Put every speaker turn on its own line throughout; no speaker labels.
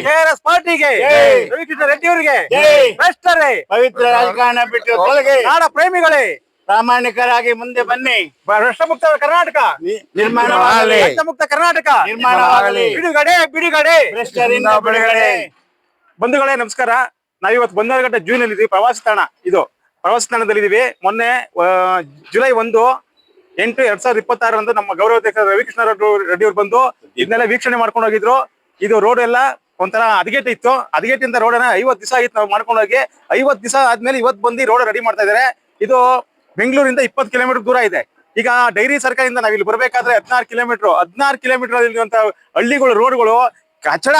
KRS ಪಾರ್ಟಿಗೆ, ರವಿಕೃಷ್ಣ ರೆಡ್ಡಿ ಅವರಿಗೆ ಭ್ರಷ್ಟರೇ,
ಪವಿತ್ರ ರಾಜಕಾರಣ ಬಿಟ್ಟು ತೊಲಗಿ,
ನಾಡ ಪ್ರೇಮಿಗಳೇ
ಪ್ರಾಮಾಣಿಕರಾಗಿ ಮುಂದೆ ಬನ್ನಿ.
ಭ್ರಷ್ಟಮುಕ್ತ ಕರ್ನಾಟಕ
ನಿರ್ಮಾಣವಾಗಲಿ,
ಭ್ರಷ್ಟಮುಕ್ತ ಕರ್ನಾಟಕ
ನಿರ್ಮಾಣವಾಗಲಿ,
ಬಿಡುಗಡೆ ಬಿಡುಗಡೆ
ಭ್ರಷ್ಟರಿಂದ ಬಿಡುಗಡೆ.
ಬಂಧುಗಳೇ ನಮಸ್ಕಾರ. ನಾವಿವತ್ತು ಬಂದರಘಟ್ಟ ಜೂನ್ ಅಲ್ಲಿ ಇದೀವಿ. ಪ್ರವಾಸಿ ತಾಣ ಇದು. ಪ್ರವಾಸಿ ತಾಣದಲ್ಲಿ ಇದೀವಿ. ಮೊನ್ನೆ ಜುಲೈ 1-8-2026 ನಮ್ಮ ಗೌರವಾಧ್ಯಕ್ಷ ರವಿಕೃಷ್ಣ ರೆಡ್ಡಿ ಅವರು ಬಂದು ಇದನ್ನೆಲ್ಲ ವೀಕ್ಷಣೆ ಮಾಡ್ಕೊಂಡು ಹೋಗಿದ್ರು. ಇದು ರೋಡ್ ಎಲ್ಲ ಒಂಥರ ಹದಗೆಟ್ಟು ಇತ್ತು. ಹದಗೆಟ್ಟಿಂದ ರೋಡ್ ಅನ್ನ 50 ದಿವಸ ಆಗಿತ್ತು ನಾವು ಮಾಡ್ಕೊಂಡು ಹೋಗಿ. 50 ದಿವಸ ಆದ್ಮೇಲೆ ಇವತ್ತು ಬಂದು ರೋಡ್ ರೆಡಿ ಮಾಡ್ತಾ ಇದಾರೆ. ಇದು ಬೆಂಗಳೂರಿಂದ 20 ಕಿಲೋಮೀಟರ್ ದೂರ ಇದೆ. ಈಗ ಡೈರಿ ಸರ್ಕಲಿಂದ ನಾವ್ ಇಲ್ಲಿ ಬರ್ಬೇಕಾದ್ರೆ 16 ಕಿಲೋಮೀಟರ್ ಇರುವಂತ ಹಳ್ಳಿಗಳು ರೋಡ್ಗಳು ಕಚಡ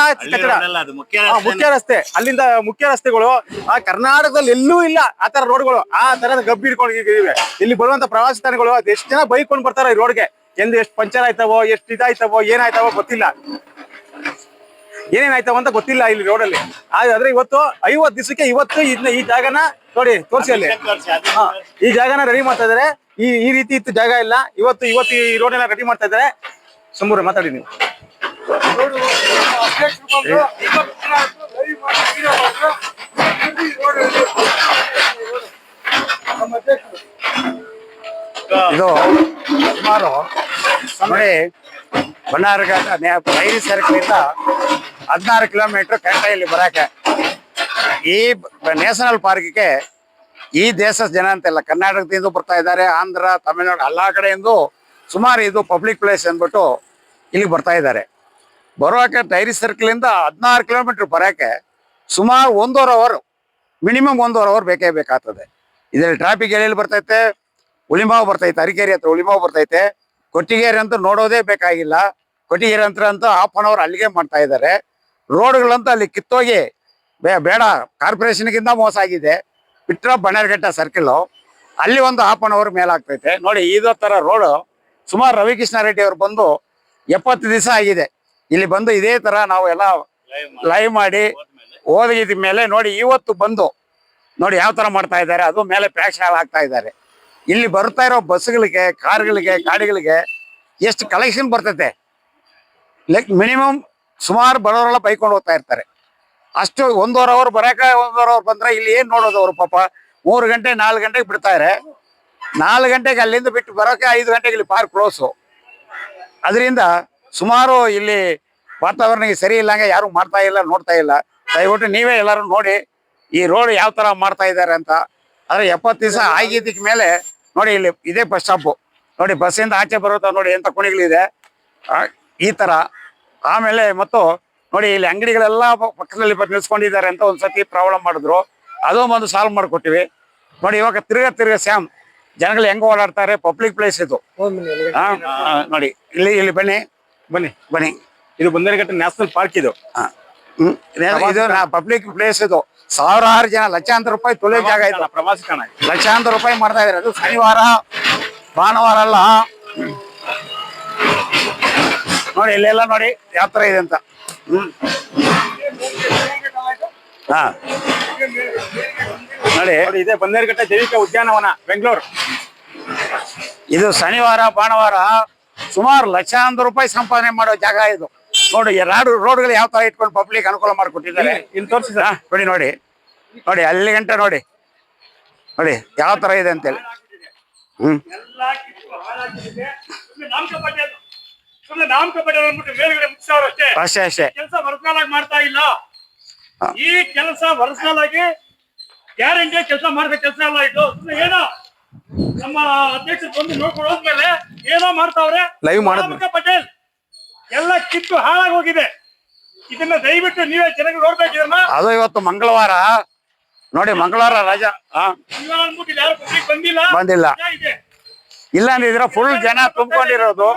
ಮುಖ್ಯ ರಸ್ತೆ, ಅಲ್ಲಿಂದ ಮುಖ್ಯ ರಸ್ತೆಗಳು ಆ ಕರ್ನಾಟಕದಲ್ಲಿ ಎಲ್ಲೂ ಇಲ್ಲ ಆ ತರ ರೋಡ್ಗಳು. ಆ ತರದ ಗಬ್ಬಿ ಹಿಡ್ಕೊಂಡಿವೆ. ಇಲ್ಲಿ ಬರುವಂತ ಪ್ರವಾಸಿ ತಾಣಗಳು ಎಷ್ಟು ಜನ ಬೈಕೊಂಡು ಬರ್ತಾರ ಈ ರೋಡ್ಗೆ. ಎಷ್ಟು ಪಂಚರ್ ಆಯ್ತಾವೋ, ಎಷ್ಟು ಇದಾಯ್ತಾವೋ, ಏನಾಯ್ತಾವೋ ಗೊತ್ತಿಲ್ಲ, ಏನೇನಾಯ್ತಾವ ಅಂತ ಗೊತ್ತಿಲ್ಲ ಇಲ್ಲಿ ರೋಡಲ್ಲಿ. ಆದ್ರೆ ಇವತ್ತು 50 ದಿವಸಕ್ಕೆ ಇವತ್ತು ಈ ಜಾಗನ ನೋಡಿ ತೋರಿಸಿ. ಅಲ್ಲಿ ಈ ಜಾಗನ ರೆಡಿ ಮಾಡ್ತಾ ಇದಾರೆ. ಈ ರೀತಿ ಇತ್ತು ಜಾಗ ಇಲ್ಲ. ಇವತ್ತು ಈ ರೋಡ್ ಎಲ್ಲ ರೆಡಿ ಮಾಡ್ತಾ ಇದಾರೆ. ಸಂಬೂರ ಮಾತಾಡಿ ನೀವು.
ಇದು ಸುಮಾರು ನೋಡಿ ಬಣ್ಣಾರಘಟ್ಟ ಡೈರಿ ಸರ್ಕಲಿಂದ 16 ಕಿಲೋಮೀಟರ್ ಕರೆಕ್ಟಾಗಿ ಬರಕ್ಕೆ. ಈ ನ್ಯಾಷನಲ್ ಪಾರ್ಕ್ಗೆ ಈ ದೇಶದ ಜನ ಅಂತೆಲ್ಲ ಕರ್ನಾಟಕದಿಂದ ಬರ್ತಾ ಇದ್ದಾರೆ. ಆಂಧ್ರ, ತಮಿಳುನಾಡು ಎಲ್ಲಾ ಕಡೆಯಿಂದ ಸುಮಾರು ಇದು ಪಬ್ಲಿಕ್ ಪ್ಲೇಸ್ ಅಂದ್ಬಿಟ್ಟು ಇಲ್ಲಿ ಬರ್ತಾ ಇದ್ದಾರೆ. ಬರೋಕೆ ಡೈರಿ ಸರ್ಕಲಿಂದ 16 ಕಿಲೋಮೀಟರ್ ಬರೋಕ್ಕೆ ಸುಮಾರು 1.5 ಅವರ್, ಮಿನಿಮಮ್ 1.5 ಅವರ್ ಬೇಕೇ ಬೇಕಾಗ್ತದೆ. ಇದರಲ್ಲಿ ಟ್ರಾಫಿಕ್ ಎಲ್ಲೆಲ್ಲಿ ಬರ್ತೈತೆ, ಉಳಿಮಾವು ಬರ್ತೈತೆ, ಅರಿಕೇರಿ ಹತ್ರ ಉಳಿಮಾವು ಬರ್ತೈತೆ. ಕೊಟ್ಟಿಗೆರೆ ಅಂತೂ ನೋಡೋದೇ ಬೇಕಾಗಿಲ್ಲ. ಕೊಟ್ಟಿಗೆರೆ ಅಂತೂ 1/2 ಅವರ್ ಅಲ್ಲಿಗೆ ಮಾಡ್ತಾ ಇದ್ದಾರೆ. ರೋಡ್ಗಳಂತೂ ಅಲ್ಲಿ ಕಿತ್ತೋಗಿ ಬೇಡ ಕಾರ್ಪೊರೇಷನ್ಗಿಂತ ಮೋಸ ಆಗಿದೆ. ಬಿಟ್ರ ಬಣ್ಣಾರಘಟ್ಟ ಸರ್ಕಲ್ ಅಲ್ಲಿ ಒಂದು 1/2 ಅವರ್ ಮೇಲಾಗ್ತೈತೆ. ನೋಡಿ ಇದೇ ಥರ ರೋಡು ಸುಮಾರು ರವಿಕೃಷ್ಣ ರೆಡ್ಡಿ ಅವರು ಬಂದು 70 ದಿವಸ ಆಗಿದೆ. ಇಲ್ಲಿ ಬಂದು ಇದೇ ತರ ನಾವು ಎಲ್ಲ ಲೈವ್ ಮಾಡಿ ಓದಿದ ಮೇಲೆ ನೋಡಿ ಇವತ್ತು ಬಂದು ನೋಡಿ ಯಾವ ತರ ಮಾಡ್ತಾ ಇದ್ದಾರೆ. ಅದು ಮೇಲೆ ಪ್ಯಾಕ್ಷನ್ ಹಾಕ್ತಾ ಇದ್ದಾರೆ. ಇಲ್ಲಿ ಬರ್ತಾ ಇರೋ ಬಸ್ಗಳಿಗೆ, ಕಾರ್ಗಳಿಗೆ, ಗಾಡಿಗಳಿಗೆ ಎಷ್ಟು ಕಲೆಕ್ಷನ್ ಬರ್ತೈತೆ. ಮಿನಿಮಮ್ ಸುಮಾರು ಬರೋರೆಲ್ಲ ಬೈಕೊಂಡು ಹೋಗ್ತಾ ಇರ್ತಾರೆ. ಅಷ್ಟು 1.5 ಅವರ್ ಬರೋಕೆ 1.5 ಅವರ್ ಬಂದ್ರೆ ಇಲ್ಲಿ ಏನ್ ನೋಡೋದು ಅವರು ಪಾಪ. 3 ಗಂಟೆ 4 ಗಂಟೆಗೆ ಬಿಡ್ತಾರೆ. 4 ಗಂಟೆಗೆ ಅಲ್ಲಿಂದ ಬಿಟ್ಟು ಬರೋಕೆ 5 ಗಂಟೆಗೆ ಇಲ್ಲಿ ಪಾರ್ಕ್ ಕ್ಲೋಸು. ಅದರಿಂದ ಸುಮಾರು ಇಲ್ಲಿ ವಾತಾವರಣ ಸರಿ ಇಲ್ಲಂಗೆ ಯಾರು ಮಾಡ್ತಾ ಇಲ್ಲ, ನೋಡ್ತಾ ಇಲ್ಲ. ದಯವಿಟ್ಟು ನೀವೇ ಎಲ್ಲರೂ ನೋಡಿ ಈ ರೋಡ್ ಯಾವ ತರ ಮಾಡ್ತಾ ಇದ್ದಾರೆ ಅಂತ. ಆದ್ರೆ 70 ದಿವಸ ಆಗಿದ್ದಕ್ಕೆ ಮೇಲೆ ನೋಡಿ ಇಲ್ಲಿ ಇದೇ ಬಸ್ ಸ್ಟಾಪು ನೋಡಿ. ಬಸ್ಸಿಂದ ಆಚೆ ಬರುತ್ತಾ ನೋಡಿ ಎಂತ ಕುಣಿಗಳಿದೆ ಈ ತರ. ಆಮೇಲೆ ಮತ್ತು ನೋಡಿ ಇಲ್ಲಿ ಅಂಗಡಿಗಳೆಲ್ಲ ಪಕ್ಕದಲ್ಲಿ ನಿಲ್ಸ್ಕೊಂಡಿದ್ದಾರೆ ಅಂತ ಒಂದ್ಸತಿ ಪ್ರಾಬ್ಲಮ್ ಮಾಡಿದ್ರು. ಅದು ಒಂದು ಸಾಲ್ವ್ ಮಾಡಿಕೊಟ್ಟಿವಿ ನೋಡಿ. ಇವಾಗ ತಿರ್ಗ ಸ್ಯಾಮ್ ಜನಗಳು ಹೆಂಗ ಓಡಾಡ್ತಾರೆ. ಪಬ್ಲಿಕ್ ಪ್ಲೇಸ್ ಇದು ನೋಡಿ. ಇಲ್ಲಿ ಬನ್ನಿ.
ಇದು ಬಂದರಘಟ್ಟ ನ್ಯಾಷನಲ್ ಪಾರ್ಕ್. ಇದು
ಇದು ಪಬ್ಲಿಕ್ ಪ್ಲೇಸ್. ಇದು ಸಾವಿರಾರು ಜನ, ಲಕ್ಷಾಂತರ ರೂಪಾಯಿ ತೊಲೆ ಜಾಗ ಇದು.
ಪ್ರವಾಸಿ ತಾಣ
ಲಕ್ಷಾಂತರ ರೂಪಾಯಿ ಮಾಡ್ತಾ ಇದಾರೆ. ಅದು ಶನಿವಾರ ಭಾನುವಾರ ಅಲ್ಲ ನೋಡಿ. ಇಲ್ಲೆಲ್ಲ ನೋಡಿ ಯಾವ ತರ ಇದೆ ಅಂತ. ಹಾ ನೋಡಿ
ಇದೆ ಬಂದರಘಟ್ಟ ಜೈವಿಕ ಉದ್ಯಾನವನ ಬೆಂಗಳೂರು.
ಇದು ಶನಿವಾರ ಭಾನುವಾರ ಸುಮಾರು ಲಕ್ಷಾಂತರ ರೂಪಾಯಿ ಸಂಪಾದನೆ ಮಾಡೋ ಜಾಗ ಇದು. ನೋಡಿ ರೋಡ್ಗಳು ಯಾವ ತರ ಇಟ್ಕೊಂಡು ಪಬ್ಲಿಕ್ ಅನುಕೂಲ ಮಾಡಿಕೊಟ್ಟಿದ್ದಾರೆ.
ಇಲ್ಲಿ ತೋರಿಸಿ
ನೋಡಿ ಅಲ್ಲಿ ಗಂಟೆ ನೋಡಿ ಯಾವ ತರ ಇದೆ ಅಂತೇಳಿ. ಅಷ್ಟೇ
ಕೆಲಸ ವರ್ಸಾಲಾಗಿ ಮಾಡ್ತಾ ಇಲ್ಲ. ಈ ಕೆಲಸ ವರ್ಸಾಲಾಗಿ ಗ್ಯಾರಂಟಿ ಕೆಲಸ ಮಾಡ್ಬೇಕು. ಕೆಲಸ ಅಲ್ಲ ಇದು. ಏನೋ ನಮ್ಮ ಅಧ್ಯಕ್ಷರು ಬಂದು ನೋಡ್ಕೊಂಡು ಹೋದ್ಮೇಲೆ ಏನೋ ಮಾಡ್ತಾವ್ರೆ. ಲೈವ್ ಪಟೇಲ್ ಎಲ್ಲ ಕಿತ್ತು ಹಾಳಾಗಿ ಹೋಗಿದೆ. ಇದನ್ನ ದಯವಿಟ್ಟು ನೀವೇ ಜನಗಳು ನೋಡ್ಬೇಕು. ಇದನ್ನ
ಅದು ಇವತ್ತು ಮಂಗಳವಾರ ನೋಡಿ. ಮಂಗಳವಾರ ರಜಾ ಬಂದಿಲ್ಲ. ಇಲ್ಲ ಅಂದಿದ್ರೆ ಫುಲ್ ಜನ ತುಂಬಿಕೊಂಡಿರೋದು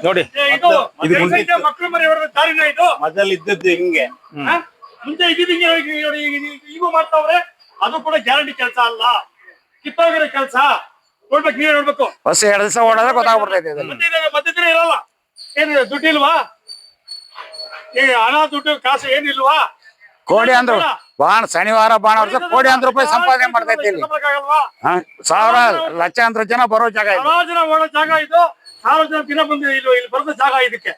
ನೋಡಿ. ನೋಡಿ ಮಕ್ಕಳು ಮರಿ ದಾರಿನ ಇದು.
ಮೊದಲು ಇದ್ದದ್ದು ಹಿಂಗೆ,
ಮುಂಚೆ ಇದ್ದಿದ್ದಂಗೆ ಈಗೂ ಮಾಡ್ತಾವ್ರೆ. ಅದು ಕೂಡ ಗ್ಯಾರಂಟಿ ಕೆಲಸ ಅಲ್ಲ, ಕಿತ್ತೋಗಿರೋ ಕೆಲಸ. ನೋಡ್ಬೇಕು, ನೀವೇ ನೋಡ್ಬೇಕು.
ಬಸ್ 2 ದಿವಸ ಓಡೋದ್ರೆ ಗೊತ್ತಾಗ್ಬಿಡ್ತೈತೆ.
ಮಧ್ಯದಲ್ಲಿ ಇರಲ್ಲ. ಏನಿದೆ ದುಡ್ಡಿಲ್ವಾ? ಹಣ ದುಡ್ಡು ಕಾಸು ಏನಿಲ್ವಾ?
ಕೋಡಿ ಅಂದ್ರು ಶನಿವಾರ ಭಾನುವಾರ ಕೋಟ್ಯಾಂತರ ರೂಪಾಯಿ ಸಂಪಾದನೆ ಮಾಡ್ತೈತಿ ಇಲ್ಲಿ. ಸಾವಿರ ಲಕ್ಷಾಂತರ ಜನ ಬರೋ ಜಾಗ ಇದು.
ಜನ ಓಡೋ ಜಾಗ ಇದು.
ಸಾವಿರ ಜನ ದಿನ ಬಂದು ಇಲ್ಲಿ ಬರೋದ ಜಾಗ ಇದಕ್ಕೆ,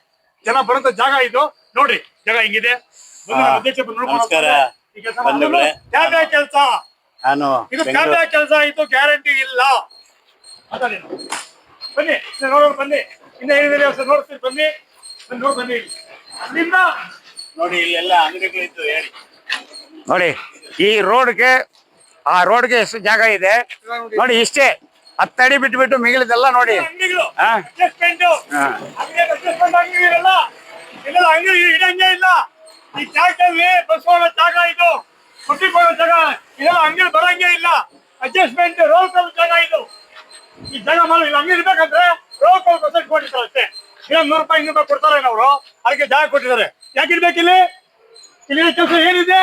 ಜನ ಬರೋದ ಜಾಗ ಇದು. ನೋಡ್ರಿ ಜಾಗ ಹಿಂಗಿದೆ.
ನಮಸ್ಕಾರ
ಕ್ಯಾಬೆ ಕೆಲಸ,
ನಾನು
ಇದು ಕ್ಯಾಬೆ ಕೆಲಸ, ಇದು ಗ್ಯಾರಂಟಿ ಇಲ್ಲ. ಬನ್ನಿ ನೋಡೋಣ, ಬನ್ನಿ ಇನ್ನ ಏನಿದೆ ನೋಡ್ತೀವಿ, ಬನ್ನಿ ನೋಡಿ ಬನ್ನಿ. ಅಲ್ಲಿಂದ
ನೋಡಿ ಇಲ್ಲೆಲ್ಲ ಅಂಗಡಿಗಳಿದ್ದು ಹೇಳಿ.
ನೋಡಿ ಈ ರೋಡ್ಗೆ ಎಷ್ಟು ಜಾಗ ಇದೆ ನೋಡಿ. ಇಷ್ಟೇ 10 ಅಡಿ ಬಿಟ್ಬಿಟ್ಟು ಮಿಗಿಲಿದೆಲ್ಲ ನೋಡಿ.
ಅಂಗಡಿಗಳು
ಹಾ
ಅಡ್ಜಸ್ಟ್ಮೆಂಟ್,
ಹಾ
ಅಡ್ಜಸ್ಟ್ಮೆಂಟ್ ಅಂಗಡಿಗಳೆಲ್ಲ ಇಲ್ಲೆಲ್ಲ ಅಂಗಡಿ ಇಡಂಗೇ ಇಲ್ಲ. ಈ ಜಾಗದಲ್ಲಿ ಬಸ್ ಹೋಗೋ ಜಾಗ ಇದು, ಕೊಟ್ಟಿಗೆ ಹೋಗೋ ಜಾಗ, ಇದೆಲ್ಲ ಅಂಗಡಿ ಬರಂಗೇ ಇಲ್ಲ. ಅಡ್ಜಸ್ಟ್ಮೆಂಟ್ ರೋಲ್ ಕಾಲ್ ಜಾಗ ಇದು. ಈ ಜಾಗ ಮಾಡಿ ಇಲ್ಲಿ ಅಂಗಡಿ ಇರ್ಬೇಕಂದ್ರೆ ರೋಲ್ ಕಾಲ್ ಪರ್ಸೆಂಟ್ ಕೊಟ್ಟಿರ್ತಾರೆ ಅಷ್ಟೇ. ಇನ್ನೊಂದು 100 ರೂಪಾಯಿ 200 ರೂಪಾಯಿ ಕೊಡ್ತಾರೆ ಅವರು, ಅದಕ್ಕೆ ಜಾಗ ಕೊಟ್ಟಿದ್ದಾರೆ. ಯಾಕೆ ಇರ್ಬೇಕಿಲ್ಲಿ? ಇಲ್ಲಿ ಕೆಲಸ ಏನಿದೆ?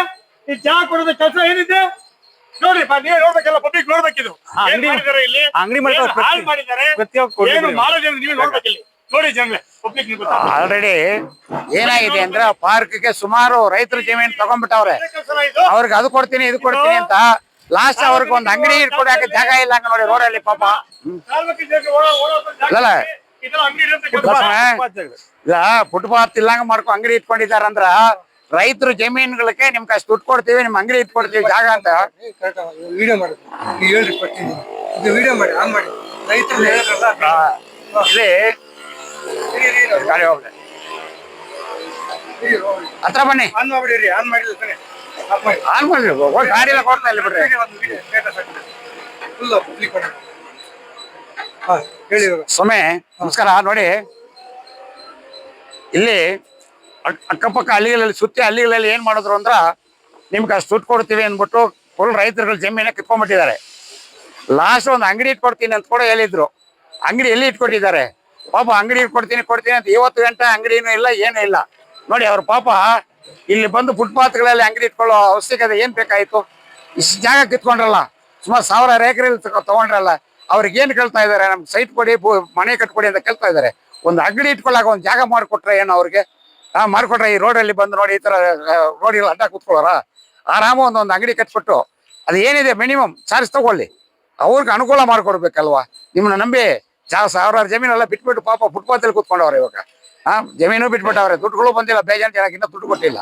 ಈ ಜಾಗ ಕೊಡೋದ ಕೆಲಸ ಏನಿದೆ ನೋಡಿ. ನೀವು ನೋಡ್ಬೇಕೆಲ್ಲ, ಪಬ್ಲಿಕ್ ನೋಡ್ಬೇಕಿದು.
ಅಂಗಡಿ
ಮಾಡಿದ್ದಾರೆ ಇಲ್ಲಿ,
ಅಂಗಡಿ ಮಾಡ್ತಾರೆ,
ಹಾಳು ಮಾಡಿದ್ದಾರೆ, ಏನು ಮಾಡೋದೇನು ನೀವು ನೋಡ್ಬೇಕಿಲ್ಲಿ. ನೋಡಿ ಜನರೇ, ಪಬ್ಲಿಕ್
ಆಲ್ರೆಡಿ ಏನಾಗಿದೆ ಅಂದ್ರೆ ಪಾರ್ಕ್ಗೆ ಸುಮಾರು ರೈತರ ಜಮೀನು ತಗೊಂಡ್ಬಿಟ್ಟವ್ರೆ.
ಇದು
ಅವ್ರಿಗೆ ಅದು ಕೊಡ್ತೀನಿ ಇದು ಕೊಡ್ತೀನಿ ಅಂತ ಲಾಸ್ಟ್ ಅವ್ರಿಗೆ ಒಂದು ಅಂಗಡಿ ಇಟ್ಕೊಡಕ್ಕೆ ಜಾಗ ಇಲ್ಲ ಹಂಗ ನೋಡಿ ರೋಡಲ್ಲಿ ಪಾಪ. ಅಲ್ಲಲ್ಲ ಇಲ್ಲ ಫುಟ್ಪಾತ್ ಇಲ್ಲಂಗ ಮಾಡ್ಕೊ ಅಂಗಡಿ ಇಟ್ಕೊಂಡಿದಾರಂದ್ರ ರೈತರು ಜಮೀನುಗಳಿಗೆ ನಿಮ್ಗೆ ಅಷ್ಟು ದುಡ್ಡು ಕೊಡ್ತೀವಿ, ನಿಮ್ ಅಂಗಡಿ ಇಟ್ಕೊಡ್ತೀವಿ ಜಾಗ ಅಂತ.
ವಿಡಿಯೋ ಮಾಡಿ ಹೇಳ್ರಿ, ಕೊಡ್ತೀನಿ. ಇದು ವಿಡಿಯೋ ಮಾಡಿ, ಆನ್ ಮಾಡಿ. ರೈತರು ಹೇಳಿದ್ರಲ್ಲ,
ಇಲ್ಲಿ ಗಾಡಿ ಹೋಗ್ಲಿ ಹತ್ರ ಬನ್ನಿ,
ಆನ್ ಮಾಡ್ಬಿಡಿರಿ. ಆನ್ ಮಾಡಿಲ್ಲ ತಾನೆ, ಆಫ್ ಮಾಡಿ.
ಆನ್ ಮಾಡ್ರಿ, ಹೋಗಿ ಗಾಡಿ ಎಲ್ಲ ಕೊಡ್ತಾ ಇಲ್ಲ ಬಿಡ್ರಿ.
ಒಂದು ವಿಡಿಯೋ ಸ್ಟೇಟಸ್ ಹಾಕ್ಬಿಡಿ, ಫುಲ್ ಕ್ಲಿಕ್ ಮಾಡಿ. ಹಾ ಹೇಳಿ ಇವಾಗ.
ಸೊಮ್ಮೆ ನಮಸ್ಕಾರ. ನೋಡಿ ಇಲ್ಲಿ ಅಕ್ಕಪಕ್ಕ ಹಳ್ಳಿಗಳಲ್ಲಿ ಸುತ್ತಿ ಹಳ್ಳಿಗಳಲ್ಲಿ ಏನ್ ಮಾಡಿದ್ರು ಅಂದ್ರ ನಿಮ್ಗೆ ಅಷ್ಟು ದುಡ್ಡು ಕೊಡ್ತೀವಿ ಅಂದ್ಬಿಟ್ಟು ಫುಲ್ ರೈತರುಗಳ ಜಮೀನ ಕಿತ್ಕೊಂಡ್ಬಿಟ್ಟಿದ್ದಾರೆ. ಲಾಸ್ಟ್ ಒಂದು ಅಂಗಡಿ ಇಟ್ಕೊಡ್ತೀನಿ ಅಂತ ಕೂಡ ಹೇಳಿದ್ರು. ಅಂಗಡಿ ಎಲ್ಲಿ ಇಟ್ಕೊಟ್ಟಿದ್ದಾರೆ ಪಾಪ? ಅಂಗಡಿ ಇಟ್ಕೊಡ್ತೀನಿ ಅಂತ 50 ಗಂಟೆ ಅಂಗಡಿನೂ ಇಲ್ಲ, ಏನೂ ಇಲ್ಲ. ನೋಡಿ ಅವ್ರ ಪಾಪ ಇಲ್ಲಿ ಬಂದು ಫುಟ್ಪಾತ್ಗಳಲ್ಲಿ ಅಂಗಡಿ ಇಟ್ಕೊಳ್ಳೋ ಅವಶ್ಯಕತೆ ಏನ್ ಬೇಕಾಯ್ತು? ಇಷ್ಟು ಜಾಗ ಕಿತ್ಕೊಂಡ್ರಲ್ಲ, ಸುಮಾರು 1000 ಎಕರೆಲಿ ತಗೊಂಡ್ರಲ್ಲ. ಅವ್ರಿಗೆ ಏನ್ ಕೇಳ್ತಾ ಇದಾರೆ? ನಮ್ಗೆ ಸೈಟ್ ಕೊಡಿ, ಮನೆ ಕಟ್ಕೊಡಿ ಅಂತ ಕೇಳ್ತಾ ಇದಾರೆ. ಒಂದು ಅಂಗಡಿ ಇಟ್ಕೊಳ್ಳಾಗ ಒಂದು ಜಾಗ ಮಾಡಿಕೊಟ್ರೆ ಏನು ಅವ್ರಿಗೆ? ಮಾಡ್ಕೊಟ್ರೆ ಈ ರೋಡಲ್ಲಿ ಬಂದು ನೋಡಿ ಈ ತರ ರೋಡಿಗೆ ಅಡ್ಡ ಕೂತ್ಕೊಳ್ಳೋರ? ಆರಾಮ ಒಂದೊಂದು ಅಂಗಡಿ ಕಟ್ಬಿಟ್ಟು ಅದು ಏನಿದೆ ಮಿನಿಮಮ್ ಚಾರ್ಜ್ ತಗೊಳ್ಳಿ, ಅವ್ರಿಗೆ ಅನುಕೂಲ ಮಾಡ್ಕೊಡ್ಬೇಕಲ್ವಾ? ನಿಮ್ಮನ್ನ ನಂಬಿ 1000 ಜಮೀನೆಲ್ಲ ಬಿಟ್ಬಿಟ್ಟು ಪಾಪ ಫುಟ್ಪಾತಲ್ಲಿ ಕೂತ್ಕೊಂಡವ್ರೆ ಇವಾಗ. ಜಮೀನು ಬಿಟ್ಬಿಟ್ಟವ್ರೆ, ದುಡ್ಡುಗಳು ಬಂದಿಲ್ಲ, ಬೇಜಾನ್ ಜನಕ್ಕೆ ಇನ್ನೂ ದುಡ್ಡು ಕೊಟ್ಟಿಲ್ಲ.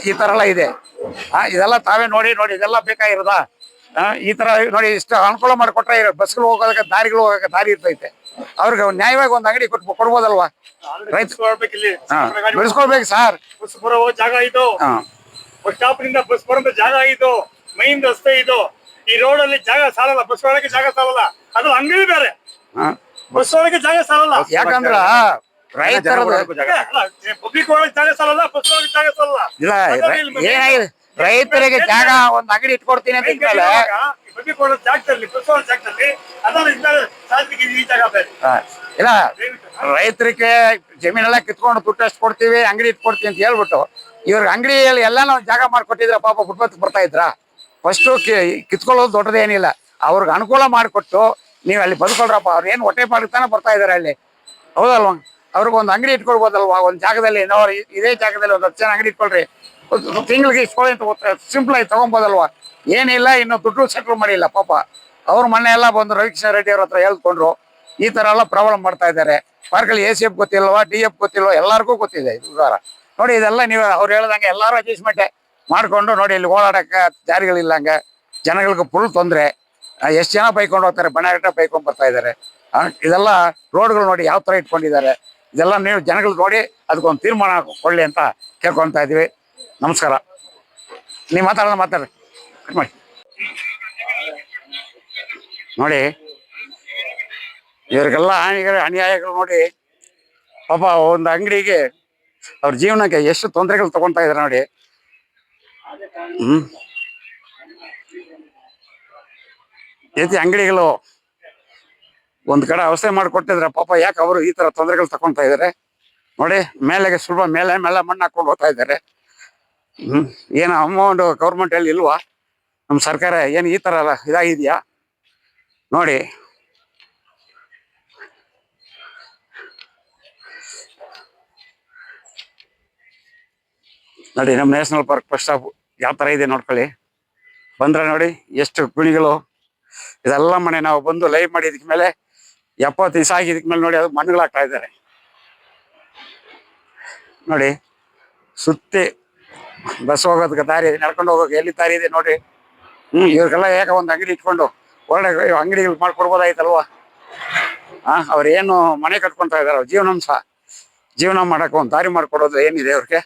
ಈ ತರ ಎಲ್ಲ ಇದೆ. ಇದೆಲ್ಲ ತಾವೇ ನೋಡಿ ಇದೆಲ್ಲ ಬೇಕಾಗಿರೋದ? ಈ ತರ ನೋಡಿ ಇಷ್ಟು ಅನುಕೂಲ ಮಾಡಿಕೊಟ್ರೆ ಬಸ್ಗಳು ಹೋಗೋದಕ್ಕೆ ದಾರಿಗಳು ಹೋಗಕ್ಕೆ ದಾರಿ ಇರ್ತೈತೆ. ಅವ್ರಿಗೆ ನ್ಯಾಯವಾಗಿ ಒಂದು ಅಂಗಡಿ ಕೊಡ್ಬೋದಲ್ವಾ? ರೈತ ಬೆಳೆಸ್ಕೊಳ್ಬೇಕು ಸರ್.
ಬಸ್ ಬರೋ ಜಾಗ ಇದು, ಬಸ್ ಸ್ಟಾಪ್ ನಿಂದ ಬಸ್ ಬರೋ ಜಾಗ ಇದು, ಮೈನ್ ರಸ್ತೆ ಇದು. ಈ ರೋಡ್ ಅಲ್ಲಿ ಜಾಗ ಸಾಲಲ್ಲ, ಬಸ್ ಒಳಗೆ ಜಾಗ ಸಾಲಲ್ಲ. ಅದು ಅಂಗಡಿ ಬೇರೆ, ಬಸ್ ಒಳಗೆ ಜಾಗ ಸಾಲಲ್ಲ.
ಯಾಕಂದ್ರ ರೈತರ
ಪಬ್ಲಿಕ್ ಒಳಗೆ ಜಾಗ ಸಾಲಲ್ಲ, ಬಸ್ ಒಳಗೆ ಜಾಗ ಸಾಲಲ್ಲ.
ಇಲ್ಲ ಏನಾಗಿದೆ, ರೈತರಿಗೆ ಜಾಗ ಒಂದು ಅಂಗಡಿ ಇಟ್ಕೊಡ್ತೀನಿ ಅಂತ ಇದ್ಮೇಲೆ
ಪಬ್ಲಿಕ್ ಒಳಗೆ ಜಾಗದಲ್ಲಿ, ಬಸ್ ಒಳಗೆ ಜಾಗದಲ್ಲಿ ಈ ಜಾಗ ಬೇರೆ.
ಇಲ್ಲ ರೈತರಿಗೆ ಜಮೀನೆಲ್ಲ ಕಿತ್ಕೊಂಡು ದುಡ್ಡು ಅಷ್ಟು ಕೊಡ್ತೀವಿ, ಅಂಗಡಿ ಇಟ್ಕೊಡ್ತೀವಿ ಅಂತ ಹೇಳ್ಬಿಟ್ಟು ಇವ್ರಿಗೆ ಅಂಗಡಿಯಲ್ಲಿ ಎಲ್ಲ ನಾವು ಜಾಗ ಮಾಡ್ಕೊಟ್ಟಿದ್ರ ಪಾಪ ಫುಟ್ಪಾತ್ ಬರ್ತಾ ಇದ್ರ? ಫಸ್ಟು ಕಿತ್ಕೊಳ್ಳೋದು ದೊಡ್ಡದೇನಿಲ್ಲ, ಅವ್ರಿಗೆ ಅನುಕೂಲ ಮಾಡಿಕೊಟ್ಟು ನೀವು ಅಲ್ಲಿ ಬದುಕೊಳ್ರಪ್ಪ. ಅವ್ರು ಏನು ಹೊಟ್ಟೆ ಪಾಡ್ತಾನೆ ಬರ್ತಾ ಇದಾರೆ ಅಲ್ಲಿ, ಹೌದಲ್ವಾ? ಅವ್ರಿಗೊಂದು ಅಂಗಡಿ ಇಟ್ಕೊಳ್ಬೋದಲ್ವಾ? ಒಂದು ಜಾಗದಲ್ಲಿ ನಾವು ಇದೇ ಜಾಗದಲ್ಲಿ ಒಂದು 10 ಜನ ಅಂಗಡಿ ಇಟ್ಕೊಳ್ರಿ, ತಿಂಗಳಿಗೆ ಇಸ್ಕೊಳ್ಳಿ ಅಂತ ಸಿಂಪಲ್ ಆಗಿ ತಗೊಬೋದಲ್ವಾ? ಏನಿಲ್ಲ, ಇನ್ನು ದುಡ್ಡು ಸೆಟ್ಲ್ ಮಾಡಿಲ್ಲ ಪಾಪ. ಅವ್ರ ಮನೆ ಎಲ್ಲ ಬಂದು ರವಿಕಿಶನ್ ರೆಡ್ಡಿ ಅವ್ರ ಹತ್ರ ಹೇಳ್ಕೊಂಡ್ರು. ಈ ತರ ಎಲ್ಲ ಪ್ರಾಬ್ಲಮ್ ಮಾಡ್ತಾ ಇದ್ದಾರೆ. ಪಾರ್ಕಲ್ಲಿ ACF ಗೊತ್ತಿಲ್ವಾ, DF ಗೊತ್ತಿಲ್ವಾ, ಎಲ್ಲರಿಗೂ ಗೊತ್ತಿದೆ ಇದು ವಿಚಾರ. ನೋಡಿ ಇದೆಲ್ಲ ನೀವು ಅವ್ರು ಹೇಳ್ದಂಗೆ ಎಲ್ಲರೂ ಅಡ್ಜಸ್ಟ್ಮೆಂಟ್ ಮಾಡ್ಕೊಂಡು ನೋಡಿ ಇಲ್ಲಿ ಓಡಾಡಕ್ಕೆ ದಾರಿಗಳಿಲ್ಲಂಗೆ ಜನಗಳಿಗೆ ಫುಲ್ ತೊಂದರೆ. ಎಷ್ಟು ಜನ ಬೈಕೊಂಡು ಹೋಗ್ತಾರೆ, ಬಣ್ಣಗಟ್ಟ ಬೈಕೊಂಡು ಬರ್ತಾ ಇದ್ದಾರೆ. ಇದೆಲ್ಲ ರೋಡ್ಗಳು ನೋಡಿ ಯಾವ ತರ ಇಟ್ಕೊಂಡಿದ್ದಾರೆ. ಇದೆಲ್ಲ ನೀವು ಜನಗಳು ನೋಡಿ ಅದಕ್ಕೊಂದು ತೀರ್ಮಾನ ಕೊಡ್ಲಿ ಅಂತ ಕೇಳ್ಕೊಳ್ತಾ ಇದೀವಿ. ನಮಸ್ಕಾರ. ನೀವು ಮಾತಾಡ್ರಿ ಕಟ್ ಮಾಡಿ. ನೋಡಿ ಇವ್ರಿಗೆಲ್ಲ ಅನ್ಯಾಯಗಳು ನೋಡಿ ಪಾಪ ಒಂದು ಅಂಗಡಿಗೆ ಅವ್ರ ಜೀವನಕ್ಕೆ ಎಷ್ಟು ತೊಂದರೆಗಳು ತಗೊಂತಾ ಇದಾರೆ ನೋಡಿ. ಏತಿ ಅಂಗಡಿಗಳು ಒಂದ್ ಕಡೆ ಅವಸ್ಥೆ ಮಾಡಿಕೊಟ್ಟಿದ್ರೆ ಪಾಪ ಯಾಕೆ ಅವರು ಈ ತರ ತೊಂದರೆಗಳು ತಗೊಂತಾ ಇದಾರೆ ನೋಡಿ. ಮೇಲೆಗೆ ಸ್ವಲ್ಪ ಮೇಲೆ ಮಣ್ಣು ಹಾಕೊಂಡು ಹೋಗ್ತಾ ಇದ್ದಾರೆ. ಏನು ಅಮೌಂಟ್ ಗೌರ್ಮೆಂಟ್ ಅಲ್ಲಿ ಇಲ್ವಾ? ನಮ್ಮ ಸರ್ಕಾರ ಏನು ಈ ತರ ಇದಾಗಿದ್ಯಾ ನೋಡಿ. ನೋಡಿ ನಮ್ಮ ನ್ಯಾಷನಲ್ ಪಾರ್ಕ್ ಫಸ್ಟ್ ಸ್ಟಾಪ್ ಯಾವ ತರ ಇದೆ ನೋಡ್ಕೊಳ್ಳಿ. ಬಂದ್ರೆ ನೋಡಿ ಎಷ್ಟು ಗುಣಿಗಳು. ಇದೆಲ್ಲ ಮನೆ ನಾವು ಬಂದು ಲೈವ್ ಮಾಡಿದ ಮೇಲೆ 70 ದಿವಸ ಆಗಿದ್ಮೇಲೆ ನೋಡಿ ಅದು ಮಣ್ಣುಗಳಾಗ್ತಾ ಇದ್ದಾರೆ ನೋಡಿ. ಸುತ್ತಿ ಬಸ್ ಹೋಗೋದಕ್ಕೆ ದಾರಿ, ನಡ್ಕೊಂಡು ಹೋಗೋಕೆ ಎಲ್ಲಿ ದಾರಿ ಇದೆ ನೋಡಿ. ಇವ್ರಿಗೆಲ್ಲ ಯಾಕೆ ಒಂದು ಅಂಗಡಿ ಇಟ್ಕೊಂಡು ಒಳ್ಳೆ ಅಂಗಡಿಗಳು ಮಾಡ್ಕೊಡ್ಬೋದಾಯ್ತಲ್ವಾ? ಅವ್ರೇನು ಮನೆ ಕಟ್ಕೊಳ್ತಾ ಇದಾರೆ, ಜೀವನ ಮಾಡಕ್ಕೆ ಒಂದು ದಾರಿ ಮಾಡ್ಕೊಡೋದು ಏನಿದೆ ಅವ್ರಿಗೆ?